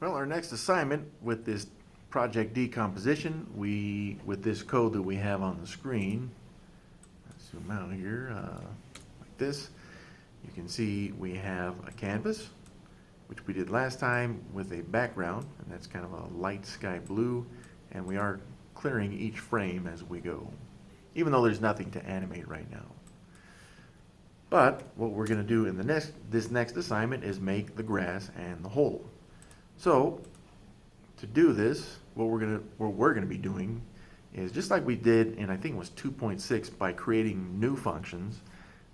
Well, our next assignment with this project decomposition, with this code that we have on the screen, let's zoom out here, like this, you can see we have a canvas, which we did last time with a background, and that's kind of a light sky blue, and we are clearing each frame as we go, even though there's nothing to animate right now. But what we're going to do in this next assignment is make the grass and the hole. So to do this, what we're going to be doing is just like we did in, I think it was 2.6, by creating new functions.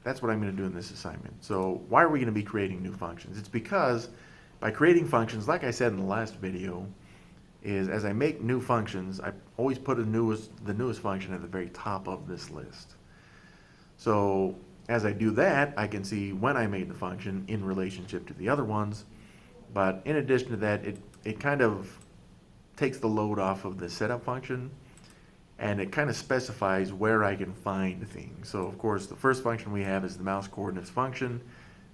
That's what I'm going to do in this assignment. So why are we going to be creating new functions? It's because by creating functions, like I said in the last video, is as I make new functions, I always put the newest function at the very top of this list. So as I do that, I can see when I made the function in relationship to the other ones. But in addition to that, it kind of takes the load off of the setup function, and it kind of specifies where I can find things. So of course, the first function we have is the mouse coordinates function,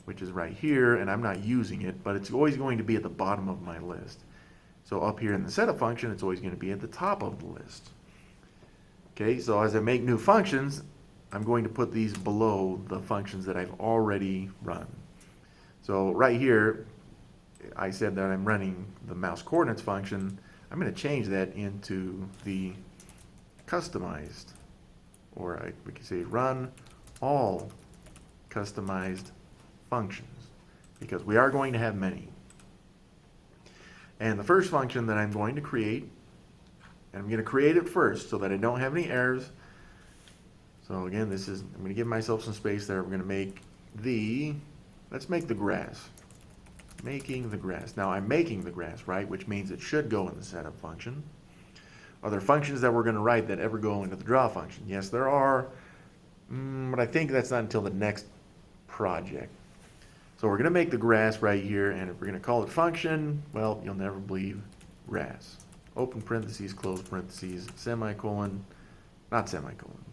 which is right here, and I'm not using it, but it's always going to be at the bottom of my list. So up here in the setup function, it's always going to be at the top of the list. Okay, so as I make new functions, I'm going to put these below the functions that I've already run. So right here, I said that I'm running the mouse coordinates function. I'm going to change that into the customized, or we could say run all customized functions, because we are going to have many. And the first function that I'm going to create, and I'm going to create it first so that I don't have any errors. So again, I'm going to give myself some space there. We're going to make let's make the grass. Making the grass. Now I'm making the grass, right? Which means it should go in the setup function. Are there functions that we're going to write that ever go into the draw function? Yes, there are, but I think that's not until the next project. So we're going to make the grass right here, and if we're going to call it function, well, you'll never believe, grass. Open parentheses, close parentheses, semicolon, not semicolon.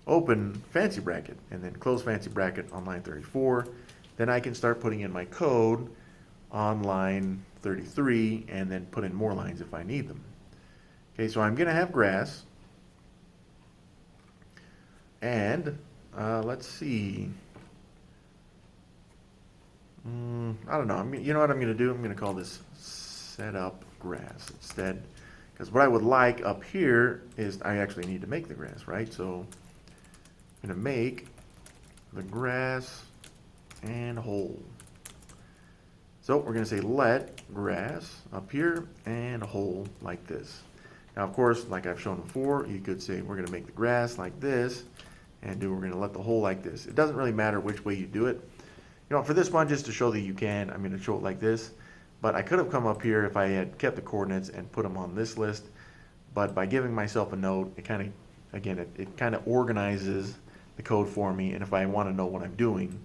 Open fancy bracket, and then close fancy bracket on line 34. Then I can start putting in my code on line 33 and then put in more lines if I need them. Okay, so I'm going to have grass. And let's see. I don't know. You know what I'm going to do? I'm going to call this setup grass instead. Because what I would like up here is I actually need to make the grass, right? So I'm going to make the grass and hole. So we're going to say let grass up here and hole like this. Now of course, like I've shown before, you could say we're going to make the grass like this, and we're going to let the hole like this. It doesn't really matter which way you do it. You know, for this one, just to show that you can, I'm going to show it like this. But I could have come up here if I had kept the coordinates and put them on this list. But by giving myself a note, it kind of, again, it kind of organizes the code for me. And if I want to know what I'm doing,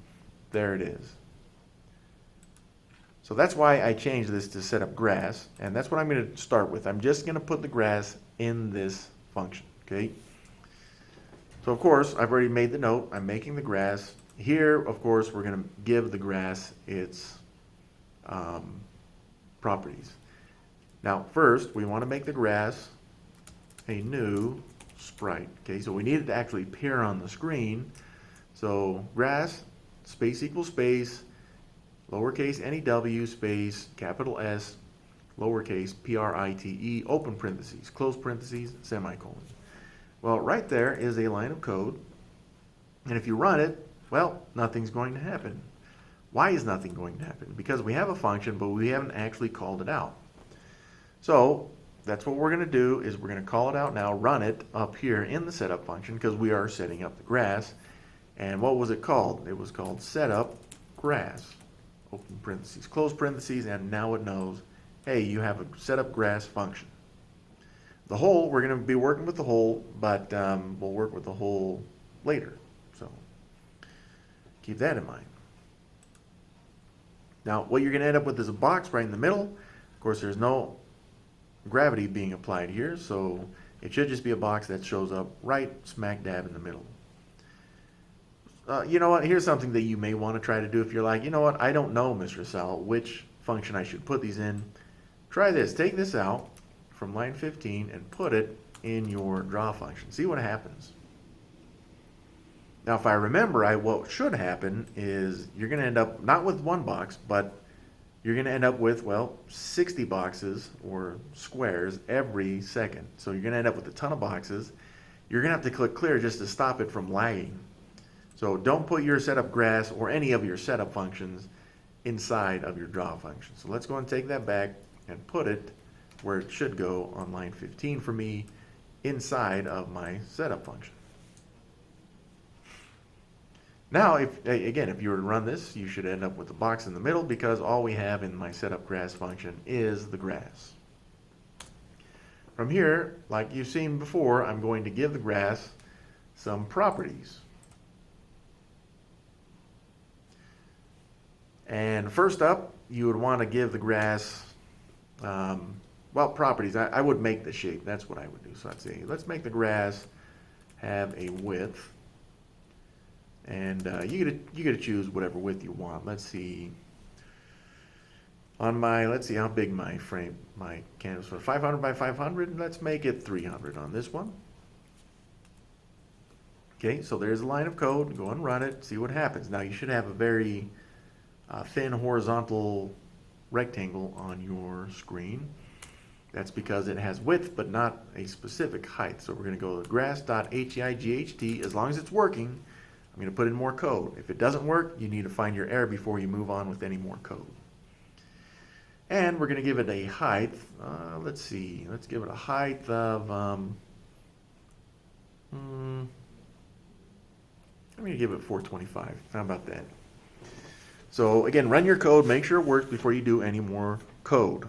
there it is. So that's why I changed this to set up grass, and that's what I'm going to start with. I'm just going to put the grass in this function, okay? So of course, I've already made the note. I'm making the grass. Here, of course, we're going to give the grass its properties. Now, first, we want to make the grass a new sprite, okay? So we need it to actually appear on the screen. So grass, space equals space, lowercase new space, capital S, lowercase prite, open parentheses, close parentheses, semicolon. Well, right there is a line of code, and if you run it, well, nothing's going to happen. Why is nothing going to happen? Because we have a function, but we haven't actually called it out. So that's what we're going to do, is we're going to call it out now, run it up here in the setup function, because we are setting up the grass. And what was it called? It was called setup grass. Open parentheses, close parentheses, and now it knows, hey, you have a setup grass function. The hole, we're going to be working with the hole, but we'll work with the hole later. So keep that in mind. Now, what you're going to end up with is a box right in the middle. Of course, there's no gravity being applied here, so it should just be a box that shows up right smack dab in the middle. You know what, here's something that you may want to try to do if you're like, you know what, I don't know, Mr. Sal, which function I should put these in. Try this. Take this out from line 15 and put it in your draw function. See what happens. Now, if I remember, what should happen is you're going to end up not with one box, but you're going to end up with, well, 60 boxes or squares every second. So you're going to end up with a ton of boxes. You're going to have to click clear just to stop it from lagging. So don't put your setup grass or any of your setup functions inside of your draw function. So let's go and take that back and put it where it should go on line 15 for me, inside of my setup function. Now, if you were to run this, you should end up with a box in the middle because all we have in my setup grass function is the grass. From here, like you've seen before, I'm going to give the grass some properties. And first up, you would want to give the grass, well, properties. I would make the shape. That's what I would do. So I'd say, let's make the grass have a width. And you get to choose whatever width you want. Let's see. Let's see how big my canvas was. 500 by 500. Let's make it 300 on this one. Okay, so there's a line of code. Go and run it. See what happens. Now you should have a very thin horizontal rectangle on your screen. That's because it has width but not a specific height. So we're going to go to grass.height. As long as it's working, I'm going to put in more code. If it doesn't work, you need to find your error before you move on with any more code. And we're going to give it a height. Let's see. Let's give it a height of, I'm going to give it 425. How about that? So again, run your code. Make sure it works before you do any more code.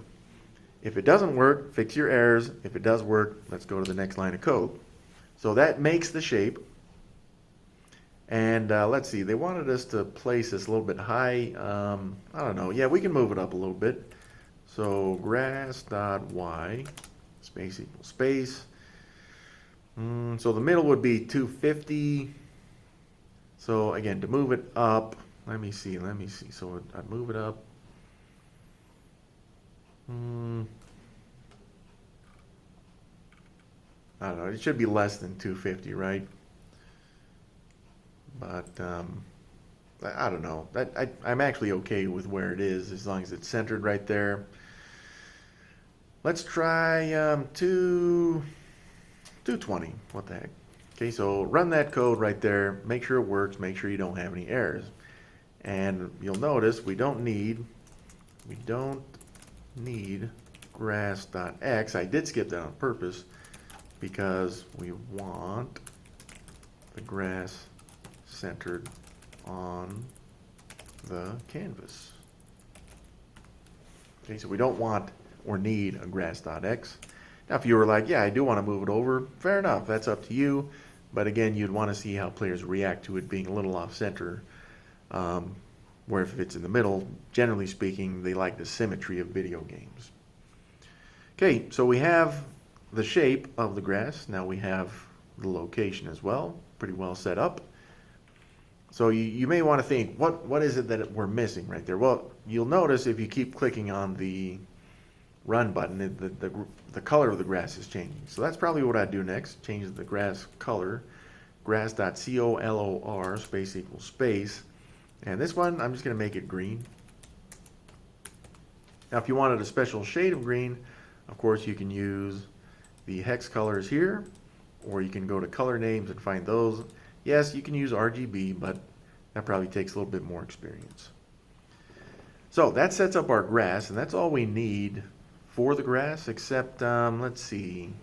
If it doesn't work, fix your errors. If it does work, let's go to the next line of code. So that makes the shape. And let's see, they wanted us to place this a little bit high. I don't know. Yeah, we can move it up a little bit. So grass.y space equals space. So the middle would be 250. So again, to move it up, let me see. So I'd move it up. I don't know. It should be less than 250, right? But I don't know. I'm actually okay with where it is as long as it's centered right there. Let's try 220. What the heck? Okay, so run that code right there. Make sure it works. Make sure you don't have any errors. And you'll notice we don't need grass.x. I did skip that on purpose because we want the grass centered on the canvas. Okay, so we don't want or need a grass.x. Now, if you were like, yeah, I do want to move it over, fair enough, that's up to you. But again, you'd want to see how players react to it being a little off center. Where if it's in the middle, generally speaking, they like the symmetry of video games. Okay, so we have the shape of the grass. Now we have the location as well, pretty well set up. So you may want to think, what is it that we're missing right there? Well, you'll notice if you keep clicking on the run button, the color of the grass is changing. So that's probably what I'd do next. Change the grass color. Grass.color space equals space. And this one, I'm just going to make it green. Now, if you wanted a special shade of green, of course, you can use the hex colors here, or you can go to color names and find those. Yes, you can use RGB, but that probably takes a little bit more experience. So that sets up our grass, and that's all we need for the grass, except, let's see.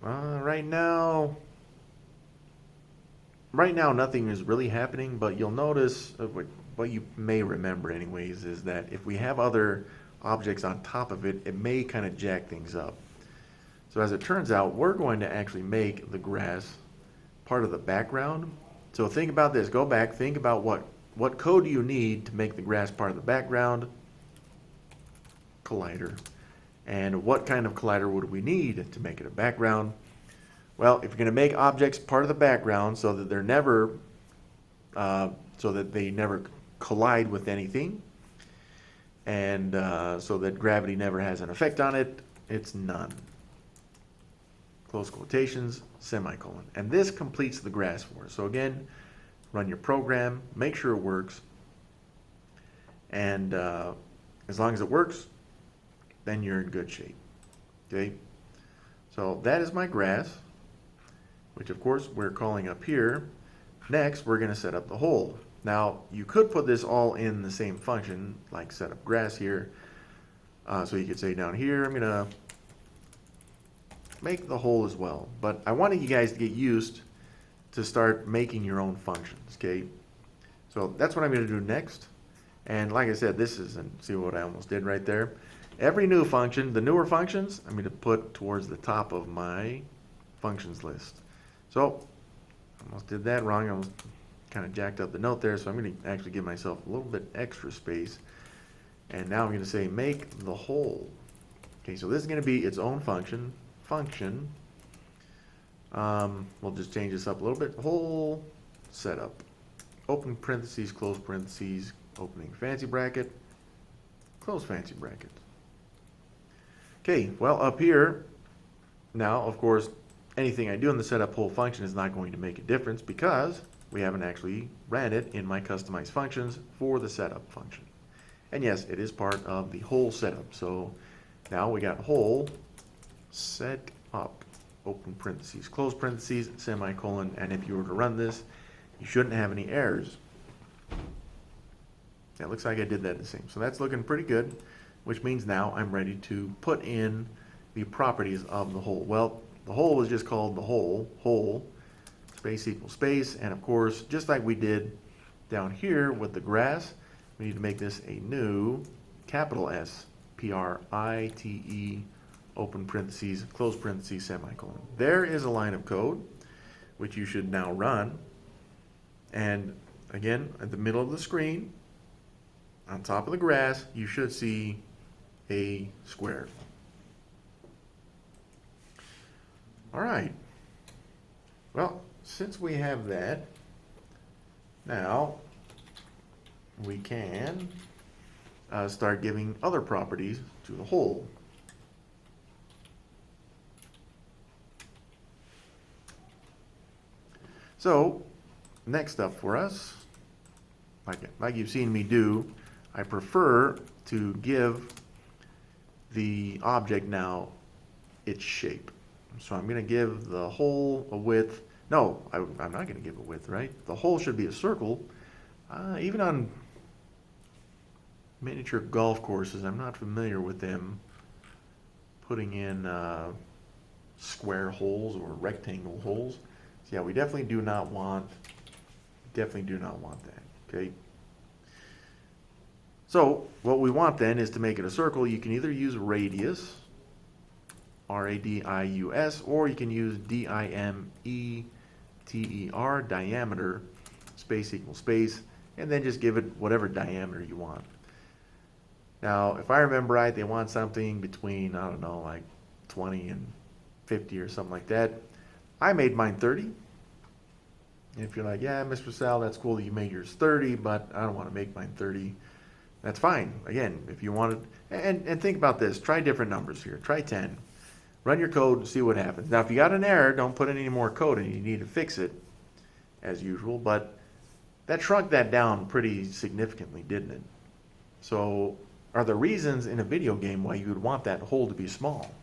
Right now, nothing is really happening, but you'll notice, what you may remember anyways, is that if we have other objects on top of it, it may kind of jack things up. So as it turns out, we're going to actually make the grass part of the background. So think about this. Go back, think about what code do you need to make the grass part of the background? Collider. And what kind of collider would we need to make it a background? Well, if you're going to make objects part of the background so that they never collide with anything, and so that gravity never has an effect on it, it's none. Close quotations, semicolon. And this completes the grass for us. So again, run your program, make sure it works, and as long as it works, then you're in good shape. Okay, so that is my grass, which of course we're calling up here. Next, we're going to set up the hole. Now, you could put this all in the same function, like set up grass here. So you could say down here, I'm going to make the hole as well. But I wanted you guys to get used to start making your own functions, okay? So that's what I'm going to do next. And like I said, this is, and see what I almost did right there. Every new function, the newer functions, I'm going to put towards the top of my functions list. So, almost did that wrong. I almost kind of jacked up the note there, so I'm going to actually give myself a little bit extra space. And now I'm going to say make the hole. Okay, so this is going to be its own function. We'll just change this up a little bit. Hole setup. Open parentheses, close parentheses, opening fancy bracket, close fancy bracket. Okay, well up here, now of course, anything I do in the setup hole function is not going to make a difference because we haven't actually ran it in my customized functions for the setup function. And yes, it is part of the hole setup. So now we got hole set up, open parentheses, close parentheses, semicolon, and if you were to run this, you shouldn't have any errors. It looks like I did that the same. So that's looking pretty good, which means now I'm ready to put in the properties of the hole. Well, the hole was just called the hole, space equals space, and of course, just like we did down here with the grass, we need to make this a new capital S, P-R-I-T-E, open parentheses, close parentheses, semicolon. There is a line of code, which you should now run. And again, at the middle of the screen, on top of the grass, you should see a square. All right. Well, since we have that, now we can start giving other properties to the hole. So, next up for us, like you've seen me do, I prefer to give the object now its shape. So I'm going to give the hole a width. No, I'm not going to give a width, right? The hole should be a circle. Even on miniature golf courses, I'm not familiar with them putting in square holes or rectangle holes. So yeah, we definitely do not want that, okay? So what we want then is to make it a circle. You can either use radius, R-A-D-I-U-S, or you can use D-I-M-E-T-E-R, diameter, space equals space, and then just give it whatever diameter you want. Now, if I remember right, they want something between, I don't know, like 20 and 50 or something like that. I made mine 30. And if you're like, yeah, Mr. Sal, that's cool that you made yours 30, but I don't want to make mine 30. That's fine. Again, if you wanted, and think about this, try different numbers here. Try 10. Run your code and see what happens. Now, if you got an error, don't put any more code in. You need to fix it, as usual, but that shrunk that down pretty significantly, didn't it? So, are there reasons in a video game why you would want that hole to be small?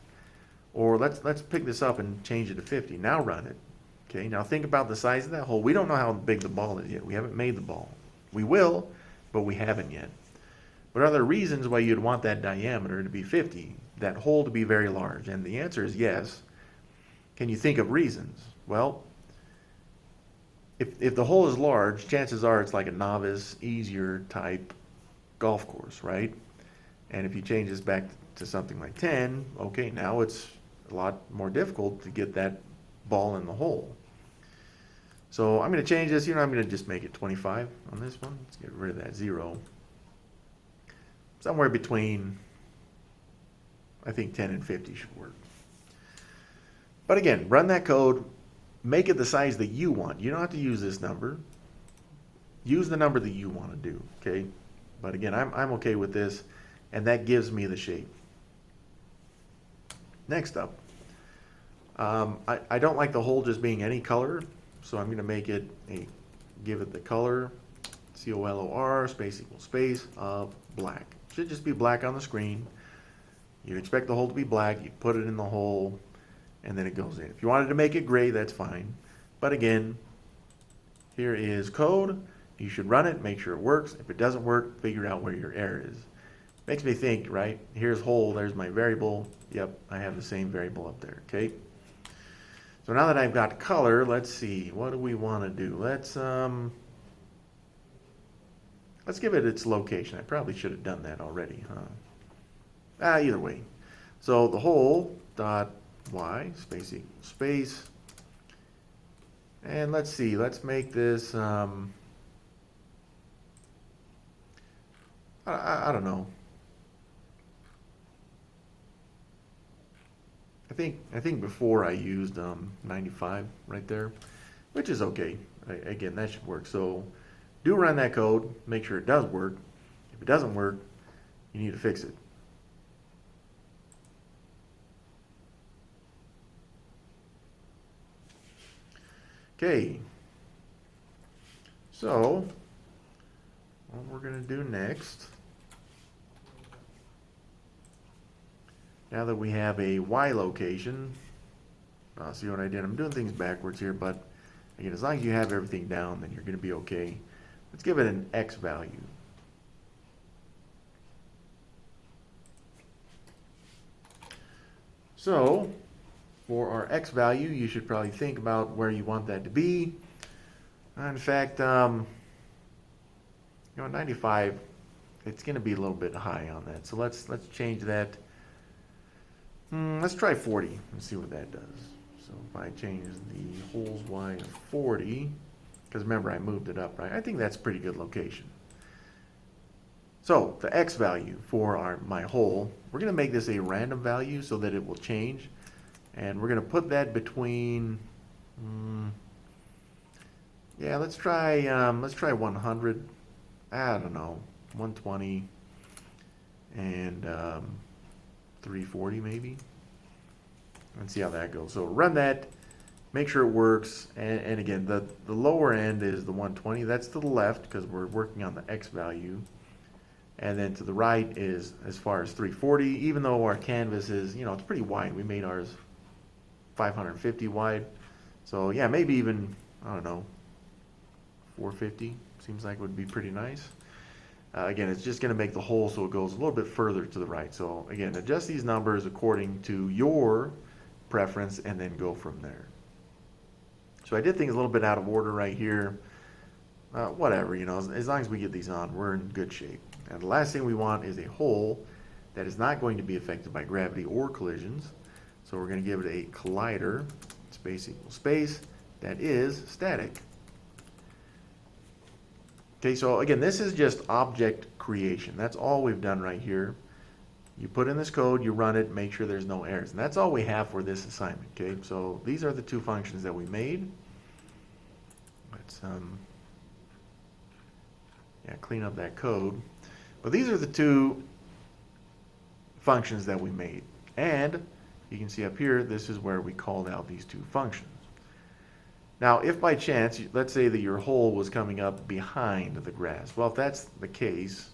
Or let's pick this up and change it to 50. Now run it. Okay, now think about the size of that hole. We don't know how big the ball is yet. We haven't made the ball. We will, but we haven't yet. But are there reasons why you'd want that diameter to be 50, that hole to be very large? And the answer is yes. Can you think of reasons? Well, if the hole is large, chances are it's like a novice, easier type golf course, right? And if you change this back to something like 10, okay, now it's a lot more difficult to get that ball in the hole. So I'm going to change this. I'm going to just make it 25 on this one. Let's get rid of that 0. Somewhere between, I think 10 and 50 should work. But again, run that code, make it the size that you want. You don't have to use this number. Use the number that you want to do, okay? But again, I'm okay with this. and that gives me the shape. Next up, I don't like the hole just being any color, so I'm going to make it give it the color, color space equals space of black. Should just be black on the screen. You'd expect the hole to be black. You put it in the hole, and then it goes in. If you wanted to make it gray, that's fine. But again, here is code. You should run it, make sure it works. If it doesn't work, figure out where your error is. Makes me think, right? Here's hole, there's my variable. Yep, I have the same variable up there, okay? So now that I've got color, let's see, what do we want to do? Let's give it its location. I probably should have done that already, huh? Either way. So the hole dot y, space equals space. And let's see, let's make this, I don't know. I think before I used 95 right there, which is okay. Again, that should work. So do run that code, make sure it does work. If it doesn't work, you need to fix it. Okay, so what we're going to do next, now that we have a Y location, see what I did? I'm doing things backwards here, but again, as long as you have everything down, then you're going to be okay. Let's give it an X value. So for our X value, you should probably think about where you want that to be. In fact, 95, it's going to be a little bit high on that. So let's change that. Let's try 40 and see what that does. So if I change the hole's Y to 40, because remember I moved it up, right? I think that's a pretty good location. So the X value for my hole, we're going to make this a random value so that it will change. And we're going to put that between, yeah, let's try 100. I don't know, 120 and 340 maybe. And see how that goes. So run that, make sure it works. And again, the lower end is the 120. That's to the left because we're working on the X value. And then to the right is as far as 340. Even though our canvas is, it's pretty wide. We made ours 550 wide. So yeah, maybe even, I don't know, 450 seems like would be pretty nice. Again, it's just going to make the hole so it goes a little bit further to the right. So again, adjust these numbers according to your preference and then go from there. So I did things a little bit out of order right here. Whatever, as long as we get these on, we're in good shape. And the last thing we want is a hole that is not going to be affected by gravity or collisions. So we're going to give it a collider, space equals space, that is static. Okay, so again, this is just object creation. That's all we've done right here. You put in this code, you run it, make sure there's no errors. And that's all we have for this assignment, okay? So these are the two functions that we made. Let's clean up that code. But these are the two functions that we made. And you can see up here, this is where we called out these two functions. Now, if by chance, let's say that your hole was coming up behind the grass. Well, if that's the case,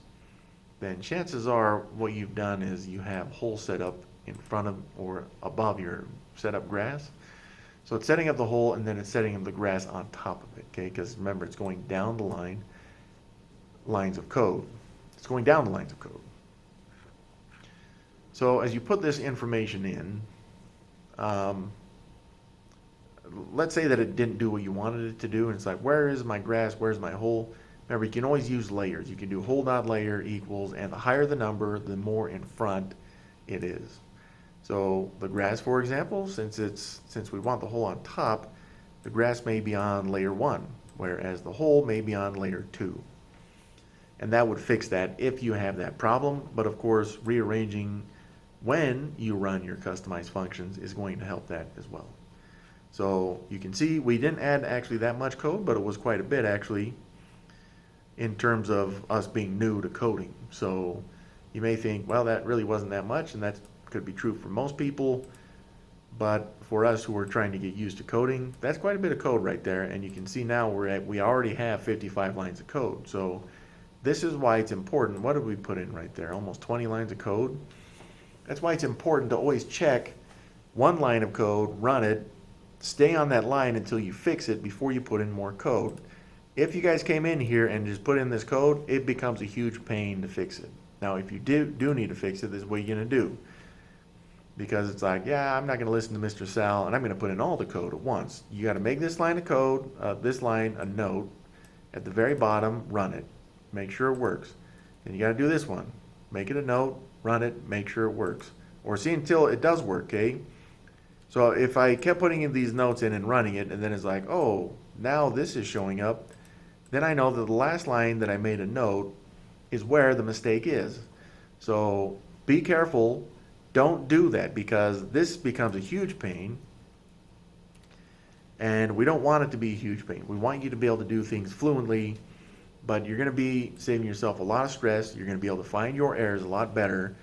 then chances are what you've done is you have hole set up in front of or above your setup grass. So it's setting up the hole and then it's setting up the grass on top of it, okay? Because remember, it's going down the lines of code. It's going down the lines of code. So as you put this information in, let's say that it didn't do what you wanted it to do, and it's like, where is my grass, where's my hole? Remember, you can always use layers. You can do hole.layer equals, and the higher the number, the more in front it is. So the grass, for example, since we want the hole on top, the grass may be on layer 1, whereas the hole may be on layer 2. And that would fix that if you have that problem, but of course, rearranging when you run your customized functions is going to help that as well. So you can see we didn't add actually that much code, but it was quite a bit actually in terms of us being new to coding. So You may think, well, that really wasn't that much, and that could be true for most people. But for us who are trying to get used to coding, that's quite a bit of code right there. And you can see now we already have 55 lines of code. So this is why it's important. What did we put in right there? Almost 20 lines of code. That's why it's important to always check one line of code, run it, stay on that line until you fix it before you put in more code. If you guys came in here and just put in this code, it becomes a huge pain to fix it. Now, if you do need to fix it, this is what you're going to do. Because it's like, yeah, I'm not going to listen to Mr. Sal, and I'm going to put in all the code at once. You got to make this line of code, this line a note. At the very bottom, run it. Make sure it works. Then you got to do this one. Make it a note, run it, make sure it works. Or see until it does work, okay? So if I kept putting in these notes in and running it, and then it's like, oh, now this is showing up, then I know that the last line that I made a note is where the mistake is. So be careful. Don't do that, because this becomes a huge pain, and we don't want it to be a huge pain. We want you to be able to do things fluently, but you're going to be saving yourself a lot of stress. You're going to be able to find your errors a lot better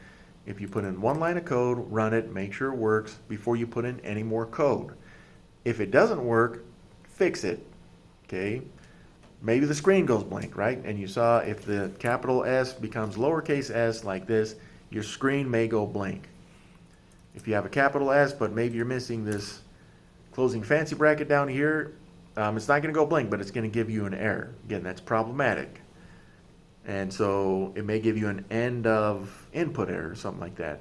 if you put in one line of code, run it, make sure it works before you put in any more code. If it doesn't work, fix it, okay? Maybe the screen goes blank, right? And you saw if the capital S becomes lowercase s like this, your screen may go blank. If you have a capital S, but maybe you're missing this closing fancy bracket down here, it's not going to go blank, but it's going to give you an error. Again, that's problematic. And so it may give you an end of input error or something like that.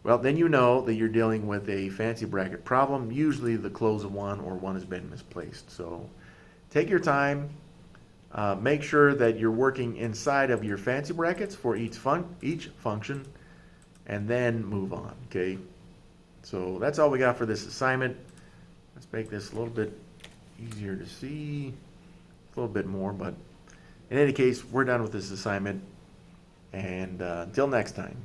Well, then you know that you're dealing with a fancy bracket problem. Usually the close of one or one has been misplaced. So take your time. Make sure that you're working inside of your fancy brackets for each function, and then move on, okay? So that's all we got for this assignment. Let's make this a little bit easier to see, a little bit more, but in any case, we're done with this assignment, and until next time.